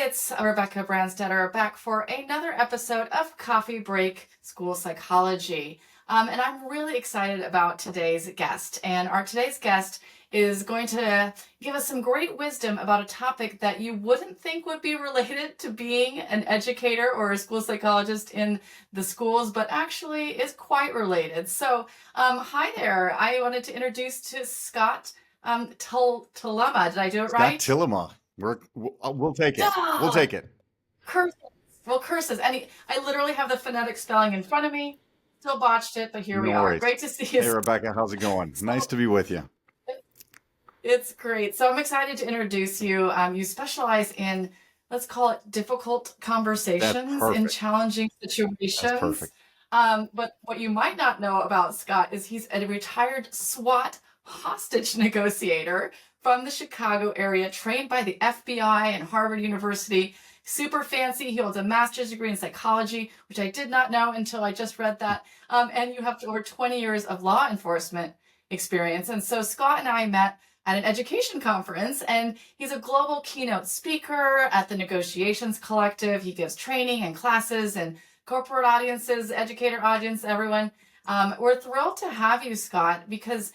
it's Rebecca Branstetter back for another episode of Coffee Break School Psychology. And I'm really excited about today's guest. And our today's guest is going to give us some great wisdom about a topic that you wouldn't think would be related to being an educator or a school psychologist in the schools, but actually is quite related. So, hi there. I wanted to introduce to Scott Tillema. Did I do it Scott right? Tillema. We'll take it. We'll Ah, take it. curses. Well, curses. I literally have the phonetic spelling in front of me. Still botched it, but here we No are. worries. Great to see you. Hey, Rebecca, how's it going? Nice So to be with you. it's great. So I'm excited to introduce you. You specialize in, let's call it difficult That's conversations in perfect. challenging That's situations. perfect. But what you might not know about Scott is he's a retired SWAT hostage negotiator from the Chicago area, trained by the FBI and Harvard University. Super fancy. He holds a master's degree in psychology, which I did not know until I just read that. And you have over 20 years of law enforcement experience. And so Scott and I met at an education conference, and he's a global keynote speaker at the Negotiations Collective. He gives training and classes and corporate audiences, educator audience, everyone. We're thrilled to have you, Scott, because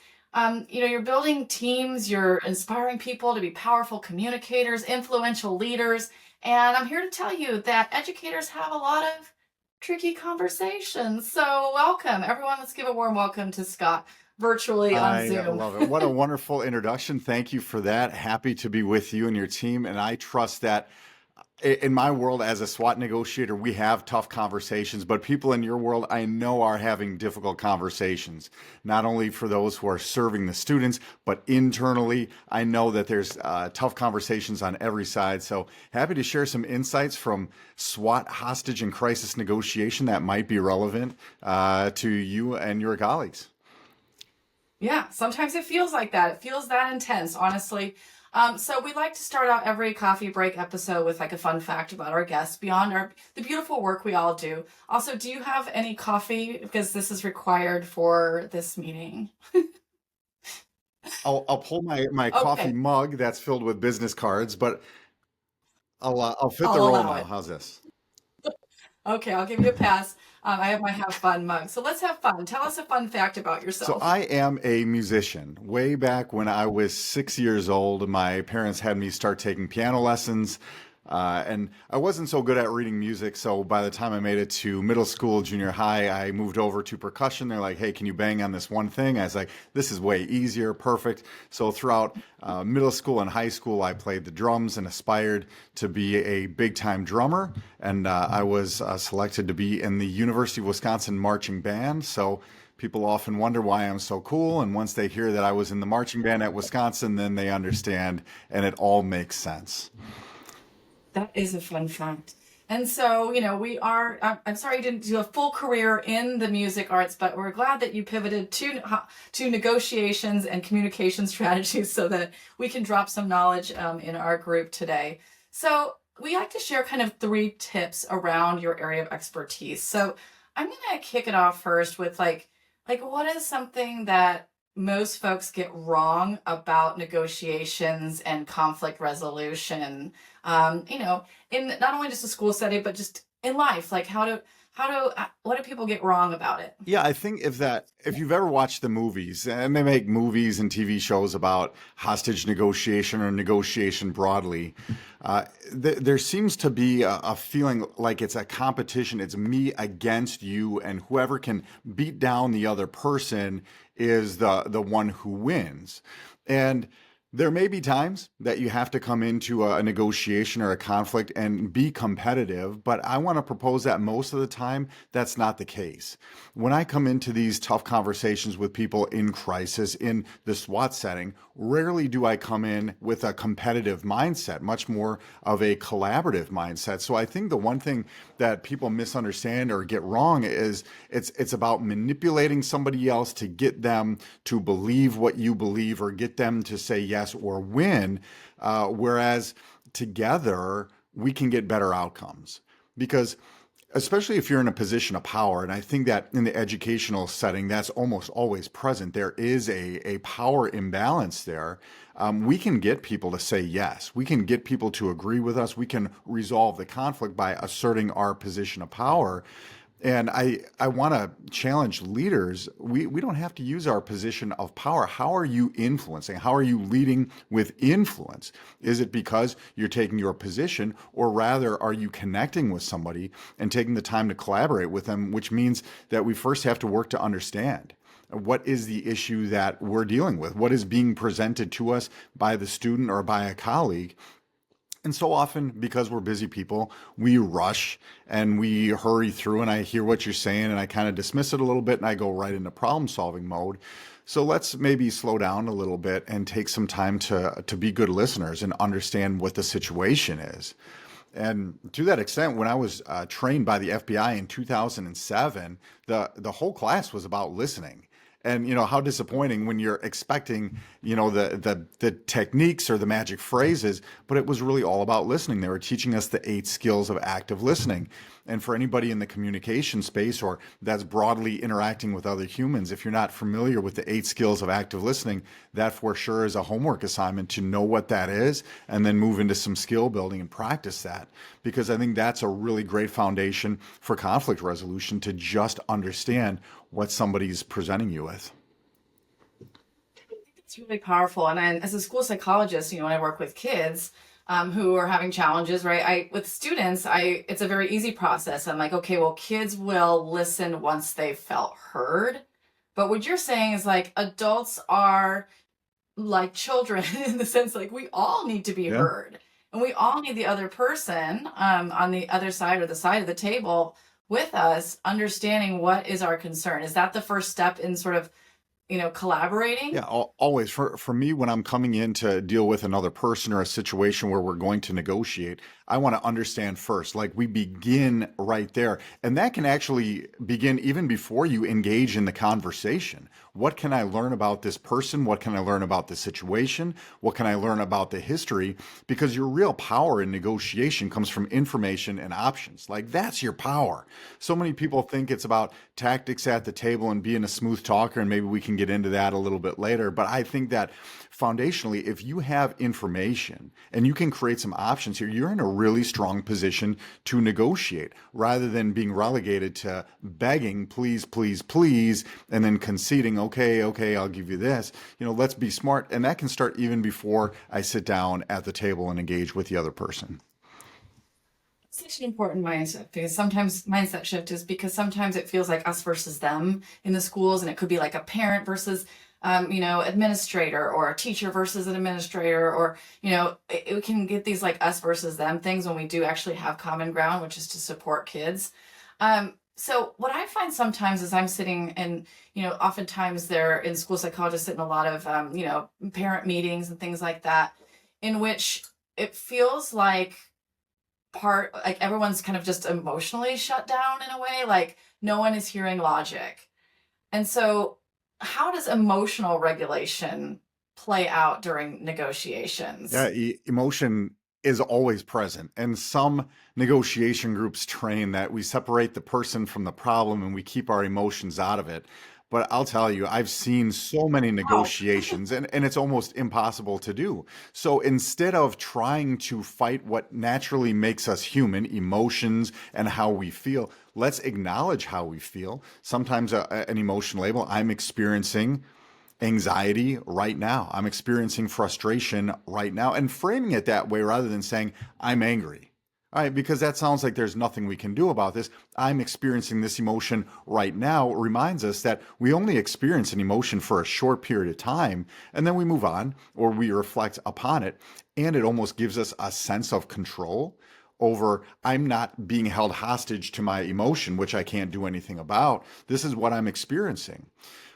you're building teams, you're inspiring people to be powerful communicators, influential leaders, and I'm here to tell you that educators have a lot of tricky conversations. So welcome, everyone. Let's give a warm welcome to Scott virtually on I Zoom. love it. What a wonderful introduction. Thank you for that. Happy to be with you and your team. And I trust that in my world as a SWAT negotiator, we have tough conversations, but people in your world, I know, are having difficult conversations, not only for those who are serving the students, but internally. I know that there's tough conversations on every side. So happy to share some insights from SWAT hostage and crisis negotiation that might be relevant to you and your colleagues. Yeah, sometimes it feels like that. It feels that intense, honestly. So we like to start out every coffee break episode with like a fun fact about our guests beyond the beautiful work we all do. Also, do you have any coffee? Because this is required for this meeting. I'll pull my coffee Okay, mug that's filled with business cards, but I'll fit the I'll role allow now. it. How's this? Okay, I'll give you a pass. I have my have fun mug. So let's have fun. Tell us a fun fact about So yourself. I am a musician. Way back when I was 6 years old, my parents had me start taking piano lessons. And I wasn't so good at reading music, so by the time I made it to middle school, junior high, I moved over to percussion. They're like, "Hey, can you bang on this one thing?" I was like, "This is way easier, perfect." So throughout middle school and high school, I played the drums and aspired to be a big-time drummer. And I was selected to be in the University of Wisconsin marching band. So people often wonder why I'm so cool. And once they hear that I was in the marching band at Wisconsin, then they understand, and it all makes sense. That is a fun fact. And so, we are, I'm sorry you didn't do a full career in the music arts, but we're glad that you pivoted to negotiations and communication strategies so that we can drop some knowledge in our group today. So we like to share kind of 3 tips around your area of expertise. So I'm going to kick it off first with like what is something that most folks get wrong about negotiations and conflict resolution? In not only just a school setting, but just in life. Like what do people get wrong about it? Yeah, I think if you've ever watched the movies, and they make movies and TV shows about hostage negotiation or negotiation broadly, there seems to be a feeling like it's a competition. It's me against you, and whoever can beat down the other person is the one who wins. And there may be times that you have to come into a negotiation or a conflict and be competitive, but I want to propose that most of the time that's not the case. When I come into these tough conversations with people in crisis, in the SWAT setting, rarely do I come in with a competitive mindset, much more of a collaborative mindset. So I think the one thing that people misunderstand or get wrong is it's about manipulating somebody else to get them to believe what you believe or get them to say yes or win, whereas together we can get better outcomes. Because especially if you're in a position of power. And I think that in the educational setting, that's almost always present. There is a power imbalance there. We can get people to say yes. We can get people to agree with us. We can resolve the conflict by asserting our position of power. And I want to challenge leaders. We don't have to use our position of power. How are you influencing? How are you leading with influence? Is it because you're taking your position, or rather are you connecting with somebody and taking the time to collaborate with them, which means that we first have to work to understand what is the issue that we're dealing with? What is being presented to us by the student or by a colleague? And so often, because we're busy people, we rush and we hurry through, and I hear what you're saying and I kind of dismiss it a little bit and I go right into problem solving mode. So let's maybe slow down a little bit and take some time to be good listeners and understand what the situation is. And to that extent, when I was trained by the FBI in 2007, the whole class was about listening. And how disappointing when you're expecting the techniques or the magic phrases, but it was really all about listening. They were teaching us the 8 skills of active listening. And for anybody in the communication space or that's broadly interacting with other humans, if you're not familiar with the 8 skills of active listening, that for sure is a homework assignment to know what that is and then move into some skill building and practice that. Because I think that's a really great foundation for conflict resolution, to just understand what somebody's presenting you with. It's really powerful. And as a school psychologist, when I work with kids who are having challenges, right? With students, it's a very easy process. I'm like, okay, well, kids will listen once they've felt heard. But what you're saying is like adults are like children in the sense like we all need to be Yeah. heard, and we all need the other person on the other side or the side of the table with us understanding what is our concern. Is that the first step in sort of collaborating? Yeah, always. For me, when I'm coming in to deal with another person or a situation where we're going to negotiate, I want to understand first. Like, we begin right there. And that can actually begin even before you engage in the conversation. What can I learn about this person? What can I learn about the situation? What can I learn about the history? Because your real power in negotiation comes from information and options. Like, that's your power. So many people think it's about tactics at the table and being a smooth talker, and maybe we can get into that a little bit later. But I think that foundationally, if you have information and you can create some options here, you're in a really strong position to negotiate rather than being relegated to begging, please, please, please, and then conceding, okay, I'll give you this. Let's be smart. And that can start even before I sit down at the table and engage with the other person. Such an important mindset, because sometimes mindset shift is because sometimes it feels like us versus them in the schools, and it could be like a parent versus administrator, or a teacher versus an administrator, or it can get these like us versus them things when we do actually have common ground, which is to support kids. So what I find sometimes is I'm sitting and oftentimes they're in school psychologists sit in a lot of parent meetings and things like that, in which it feels like everyone's kind of just emotionally shut down in a way, like no one is hearing logic. And so how does emotional regulation play out during negotiations? Yeah, emotion is always present. And some negotiation groups train that we separate the person from the problem and we keep our emotions out of it. But I'll tell you, I've seen so many Wow. negotiations, and it's almost impossible to do. So instead of trying to fight what naturally makes us human, emotions and how we feel, let's acknowledge how we feel. Sometimes an emotion label, I'm experiencing anxiety right now. I'm experiencing frustration right now, and framing it that way rather than saying, I'm angry. All right, because that sounds like there's nothing we can do about this. I'm experiencing this emotion right now reminds us that we only experience an emotion for a short period of time, and then we move on or we reflect upon it. And it almost gives us a sense of control over, I'm not being held hostage to my emotion, which I can't do anything about. This is what I'm experiencing.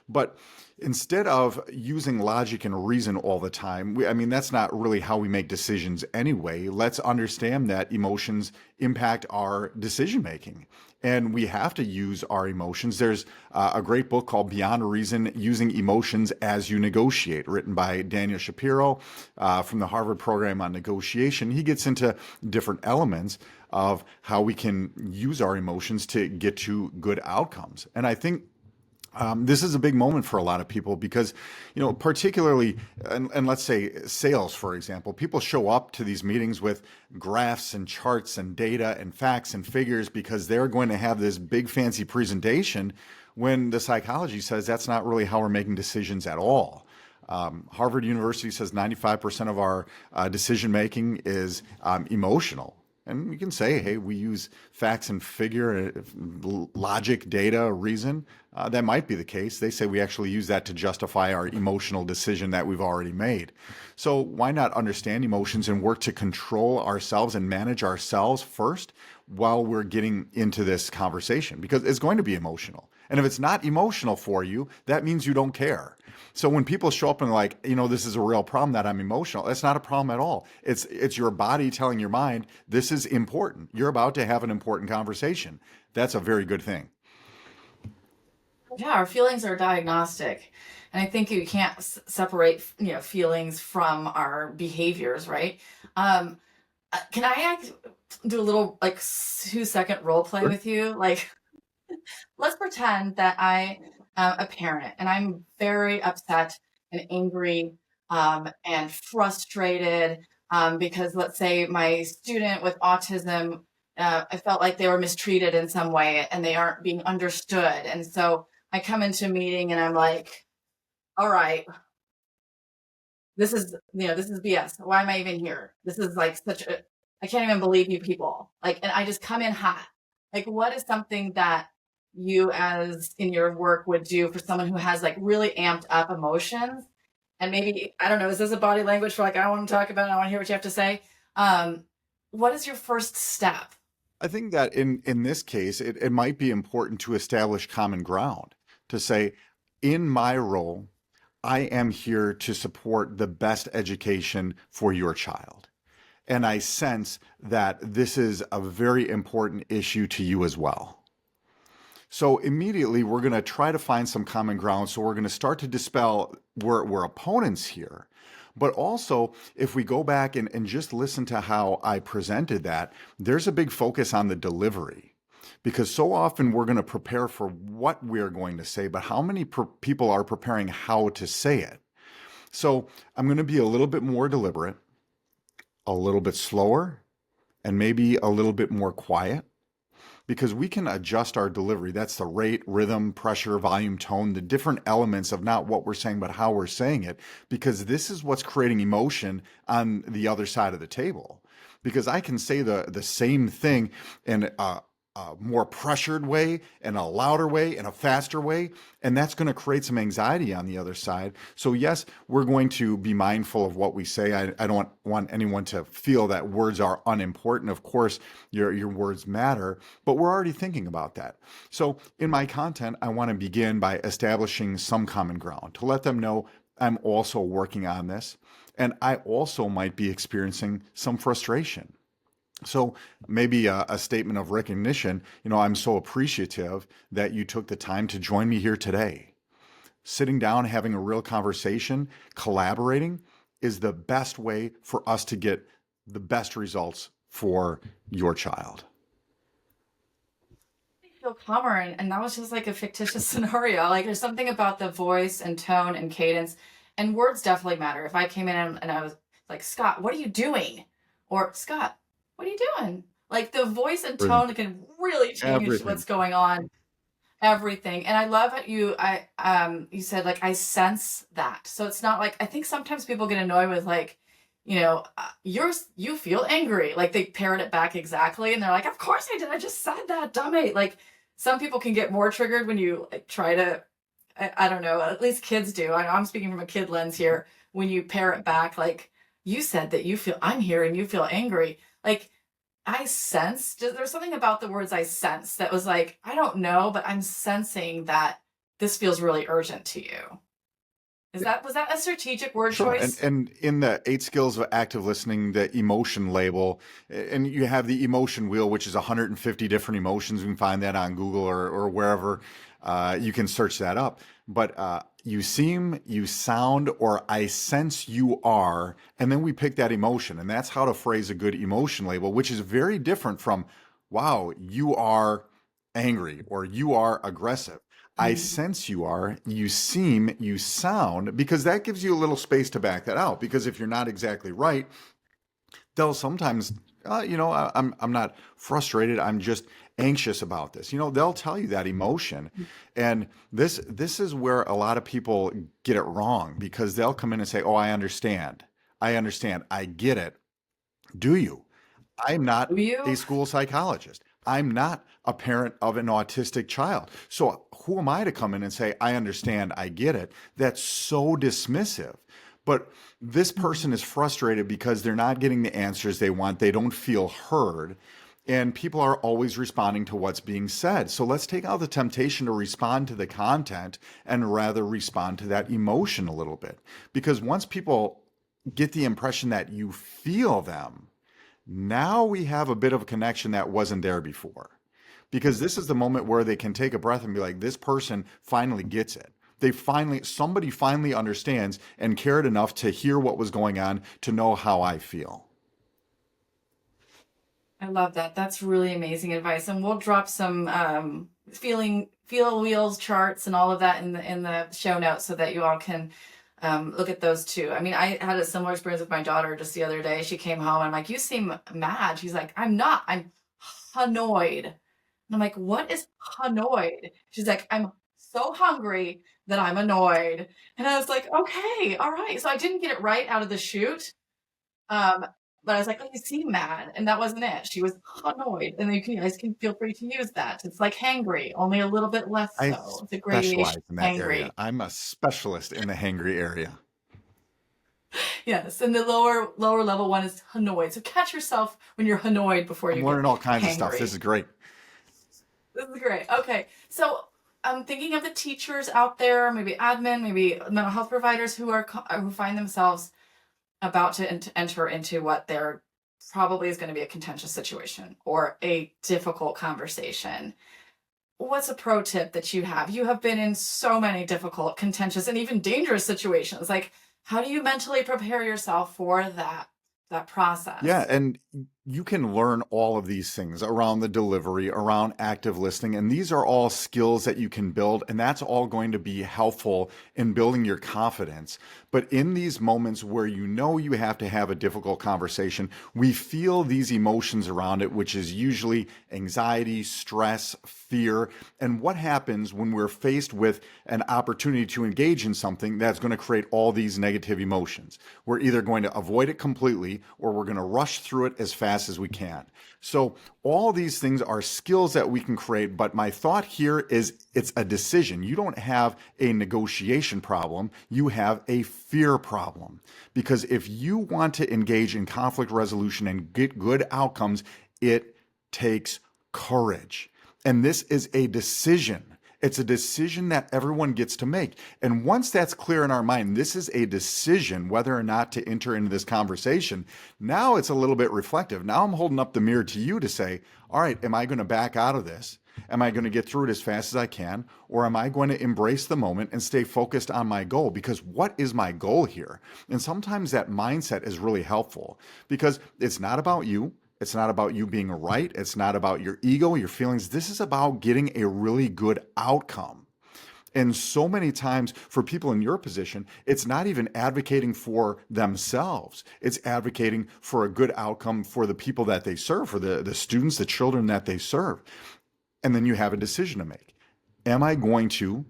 But instead of using logic and reason all the time, that's not really how we make decisions anyway. Let's understand that emotions impact our decision making, and we have to use our emotions. There's a great book called Beyond Reason, Using Emotions as You Negotiate, written by Daniel Shapiro from the Harvard program on negotiation. He gets into different elements of how we can use our emotions to get to good outcomes. And I think this is a big moment for a lot of people because, particularly, and let's say sales, for example, people show up to these meetings with graphs and charts and data and facts and figures because they're going to have this big fancy presentation when the psychology says that's not really how we're making decisions at all. Harvard University says 95% of our decision making is emotional. And we can say, hey, we use facts and figure, logic, data, reason. That might be the case. They say we actually use that to justify our emotional decision that we've already made. So why not understand emotions and work to control ourselves and manage ourselves first while we're getting into this conversation? Because it's going to be emotional. And if it's not emotional for you, that means you don't care. So when people show up and like, this is a real problem that I'm emotional, that's not a problem at all. It's your body telling your mind, this is important. You're about to have an important conversation. That's a very good thing. Yeah, our feelings are diagnostic. And I think you can't separate, feelings from our behaviors, right? Can I do a little 2-second role play with you? Like, let's pretend that I am a parent and I'm very upset and angry and frustrated because let's say my student with autism, I felt like they were mistreated in some way and they aren't being understood. And so I come into a meeting and I'm like, all right, this is BS. Why am I even here? This is like I can't even believe you people. And I just come in hot. What is something that you as in your work would do for someone who has really amped up emotions? And maybe, I don't know, is this a body language for I don't want to talk about it, I want to hear what you have to say? What is your first step? I think that in this case, it might be important to establish common ground, to say, in my role, I am here to support the best education for your child. And I sense that this is a very important issue to you as well. So immediately we're going to try to find some common ground. So we're going to start to dispel we're opponents here. But also, if we go back and just listen to how I presented that, there's a big focus on the delivery. Because so often we're going to prepare for what we're going to say, but how many people are preparing how to say it? So I'm going to be a little bit more deliberate, a little bit slower, and maybe a little bit more quiet. Because we can adjust our delivery. That's the rate, rhythm, pressure, volume, tone, the different elements of not what we're saying, but how we're saying it. Because this is what's creating emotion on the other side of the table. Because I can say the same thing in a more pressured way, in a louder way, in a faster way, and that's going to create some anxiety on the other side. So yes, we're going to be mindful of what we say. I don't want anyone to feel that words are unimportant. Of course, your words matter, but we're already thinking about that. So in my content, I want to begin by establishing some common ground to let them know I'm also working on this, and I also might be experiencing some frustration. So maybe a statement of recognition, I'm so appreciative that you took the time to join me here today. Sitting down, having a real conversation, collaborating is the best way for us to get the best results for your child. I feel calmer, and that was just a fictitious scenario. There's something about the voice and tone and cadence, and words definitely matter. If I came in and I was like, Scott, what are you doing? Or Scott, what are you doing? The voice and tone can really change what's going on. Everything. And I love it. You said I sense that. So it's not I think sometimes people get annoyed with you feel angry. They parrot it back exactly. And they're like, of course I did. I just said that, dummy. Some people can get more triggered when you try to, I don't know, at least kids do. I'm speaking from a kid lens here. When you parrot back, you said that I'm here and you feel angry. I sensed, there's something about the words I sense that was I don't know, but I'm sensing that this feels really urgent to you. Was that a strategic word Sure. choice? And in the 8 skills of active listening, the emotion label, and you have the emotion wheel, which is 150 different emotions. We can find that on Google or wherever. You can search that up. But you seem, you sound, or I sense you are, and then we pick that emotion. And that's how to phrase a good emotion label, which is very different from, wow, you are angry or you are aggressive. I Mm. sense you are, you seem, you sound, because that gives you a little space to back that out. Because if you're not exactly right, they'll sometimes, I'm not frustrated. I'm just anxious about this. They'll tell you that emotion, and this is where a lot of people get it wrong because they'll come in and say, "Oh, I understand, I get it." Do you? I'm not Do a you? school psychologist. I'm not a parent of an autistic child. So who am I to come in and say, I understand, I get it? That's so dismissive. But this Mhm. person is frustrated because they're not getting the answers they want. They don't feel heard. And people are always responding to what's being said. So let's take out the temptation to respond to the content and rather respond to that emotion a little bit. Because once people get the impression that you feel them, now we have a bit of a connection that wasn't there before. Because this is the moment where they can take a breath and be like, this person finally gets it. Somebody finally understands and cared enough to hear what was going on to know how I feel. I love that. That's really amazing advice. And we'll drop some feel wheels charts and all of that in the show notes so that you all can look at those too. I mean, I had a similar experience with my daughter just the other day. She came home and I'm like, "You seem mad." She's like, "I'm not. I'm annoyed." And I'm like, "What is annoyed?" She's like, "I'm so hungry that I'm annoyed." And I was like, "Okay, all right." So I didn't get it right out of the chute. Um, but I was like, "Oh, you seem mad," and that wasn't it. She was annoyed, and you guys can feel free to use that. It's like hangry, only a little bit less I so. It's a gradation specialize in of that area. hangry. I'm a specialist in the hangry area. Yes, and the lower level one is annoyed. So catch yourself when you're annoyed before I'm you learning get all kinds of stuff. This hangry. is great. This is great. Okay, so I'm thinking of the teachers out there, maybe admin, maybe mental health providers who find themselves about to enter into what they're probably is going to be a contentious situation or a difficult conversation. What's a pro tip that you have? You have been in so many difficult, contentious, and even dangerous situations. Like, how do you mentally prepare yourself for that Yeah, process? and you can learn all of these things around the delivery, around active listening, and these are all skills that you can build, and that's all going to be helpful in building your confidence. But in these moments where you know you have to have a difficult conversation, we feel these emotions around it, which is usually anxiety, stress, fear. And what happens when we're faced with an opportunity to engage in something that's going to create all these negative emotions? We're either going to avoid it completely or we're going to rush through it as fast as we can. So, all these things are skills that we can create. But my thought here is it's a decision. You don't have a negotiation problem, you have a fear problem. Because if you want to engage in conflict resolution and get good outcomes, it takes courage. And this is a decision. It's a decision that everyone gets to make. And once that's clear in our mind, this is a decision whether or not to enter into this conversation. Now it's a little bit reflective. Now I'm holding up the mirror to you to say, all right, am I going to back out of this? Am I going to get through it as fast as I can? Or am I going to embrace the moment and stay focused on my goal? Because what is my goal here? And sometimes that mindset is really helpful because it's not about you. It's not about you being right. It's not about your ego, your feelings. This is about getting a really good outcome. And so many times for people in your position, it's not even advocating for themselves. It's advocating for a good outcome for the people that they serve, for the students, the children that they serve. And then you have a decision to make. Am I going to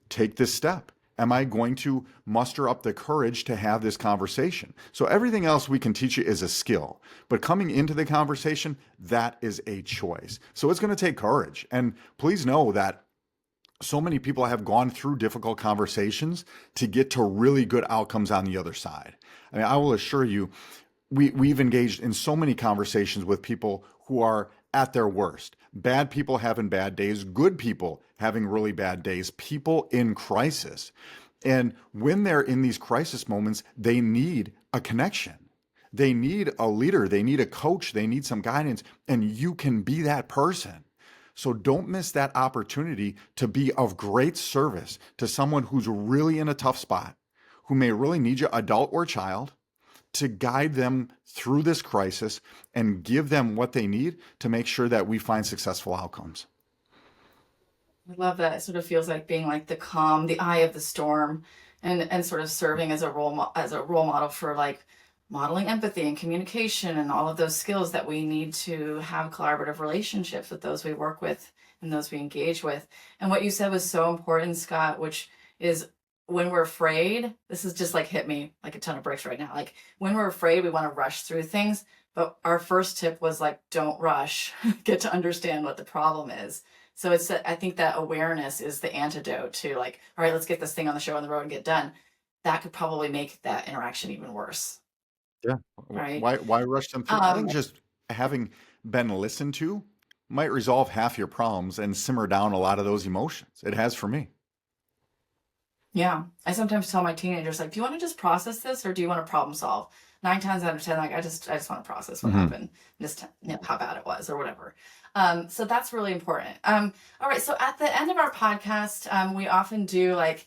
take this step? Am I going to muster up the courage to have this conversation? So everything else we can teach you is a skill, but coming into the conversation, that is a choice. So it's going to take courage. And please know that so many people have gone through difficult conversations to get to really good outcomes on the other side. I mean, I will assure you, we've engaged in so many conversations with people who are at their worst. Bad people having bad days, good people having really bad days, people in crisis. And when they're in these crisis moments, they need a connection. They need a leader, they need a coach, they need some guidance, and you can be that person. So don't miss that opportunity to be of great service to someone who's really in a tough spot, who may really need you, adult or child, to guide them through this crisis and give them what they need to make sure that we find successful outcomes. I love that. It sort of feels like being like the calm, the eye of the storm, and sort of serving as a as a role model for like modeling empathy and communication and all of those skills that we need to have collaborative relationships with those we work with and those we engage with. And what you said was so important, Scott, which is when we're afraid, this is just like hit me like a ton of bricks right now. Like when we're afraid, we want to rush through things. But our first tip was like, don't rush, get to understand what the problem is. So it's, I think that awareness is the antidote to like, all right, let's get this thing on the show on the road and get done. That could probably make that interaction even worse, Yeah. right? Why rush them through? I think Um, just having been listened to might resolve half your problems and simmer down a lot of those emotions. It has for me. yeah, I sometimes tell my teenagers like, do you want to just process this or do you want to problem solve? 9 times out of 10, like I just want to process what Hmm. happened, just how bad it was or whatever. So that's really important. All right, so at the end of our podcast, we often do like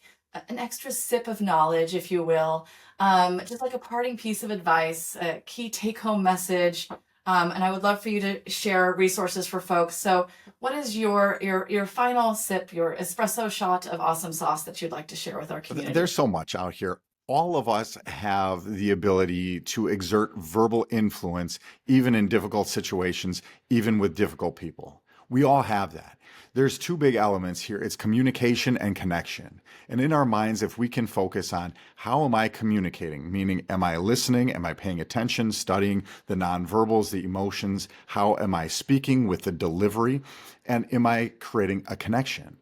an extra sip of knowledge, if you will, just like a parting piece of advice, a key take-home message. And I would love for you to share resources for folks. So, what is your final sip, your espresso shot of awesome sauce that you'd like to share with our community? There's so much out here. All of us have the ability to exert verbal influence, even in difficult situations, even with difficult people. We all have that. There's two big elements here. It's communication and connection. And in our minds, if we can focus on how am I communicating, meaning am I listening? Am I paying attention, studying the nonverbals, the emotions? How am I speaking with the delivery? And am I creating a connection?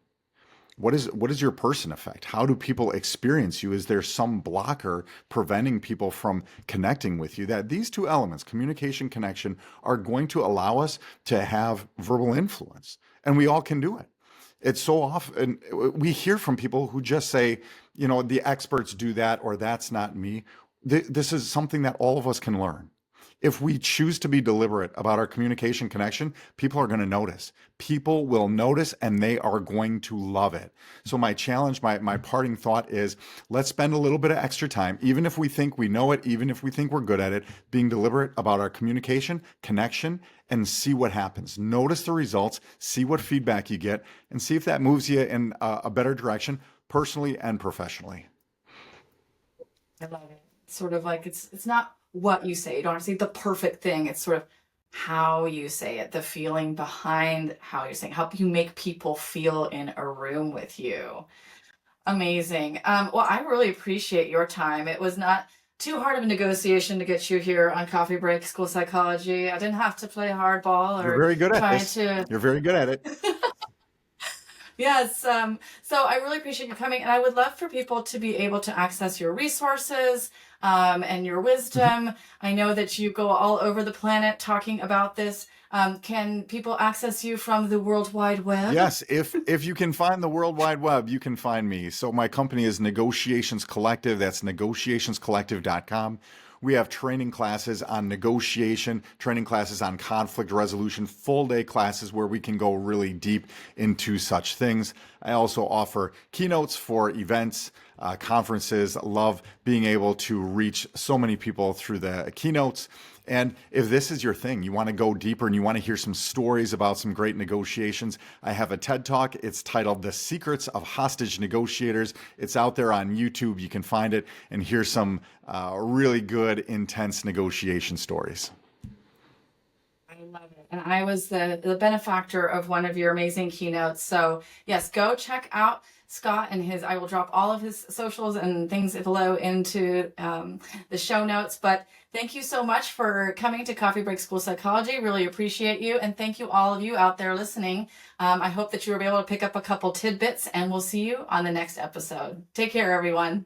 What is your person effect? How do people experience you? Is there some blocker preventing people from connecting with you? That these two elements, communication, connection, are going to allow us to have verbal influence. And we all can do it. It's so often we hear from people who just say, the experts do that or that's not me. This is something that all of us can learn. If we choose to be deliberate about our communication connection, people are going to notice. People will notice and they are going to love it. So my challenge, my parting thought is let's spend a little bit of extra time, even if we think we know it, even if we think we're good at it, being deliberate about our communication, connection, and see what happens. Notice the results, see what feedback you get, and see if that moves you in a better direction, personally and professionally. I love it. Sort of like it's not what you say. You don't have to say the perfect thing. It's sort of how you say it, the feeling behind how you're saying, how you make people feel in a room with you. Amazing. Well, I really appreciate your time. It was not too hard of a negotiation to get you here on Coffee Break School Psychology. I didn't have to play hardball You're or very good at try this. to. You're very good at it. Yes. So I really appreciate you coming, and I would love for people to be able to access your resources and your wisdom. I know that you go all over the planet talking about this. Can people access you from the World Wide Web? Yes, if you can find the World Wide Web, you can find me. So my company is Negotiations Collective. That's negotiationscollective.com. We have training classes on negotiation, training classes on conflict resolution, full day classes where we can go really deep into such things. I also offer keynotes for events, conferences. Love being able to reach so many people through the keynotes. And if this is your thing, you want to go deeper and you want to hear some stories about some great negotiations, I have a TED Talk. It's titled The Secrets of Hostage Negotiators. It's out there on YouTube. You can find it and hear some really good, intense negotiation stories. I love it. And I was the benefactor of one of your amazing keynotes. So yes, go check out Scott and I will drop all of his socials and things below into the show notes. But thank you so much for coming to Coffee Break School Psychology. Really appreciate you. And thank you all of you out there listening. I hope that you were able to pick up a couple tidbits, and we'll see you on the next episode. Take care, everyone.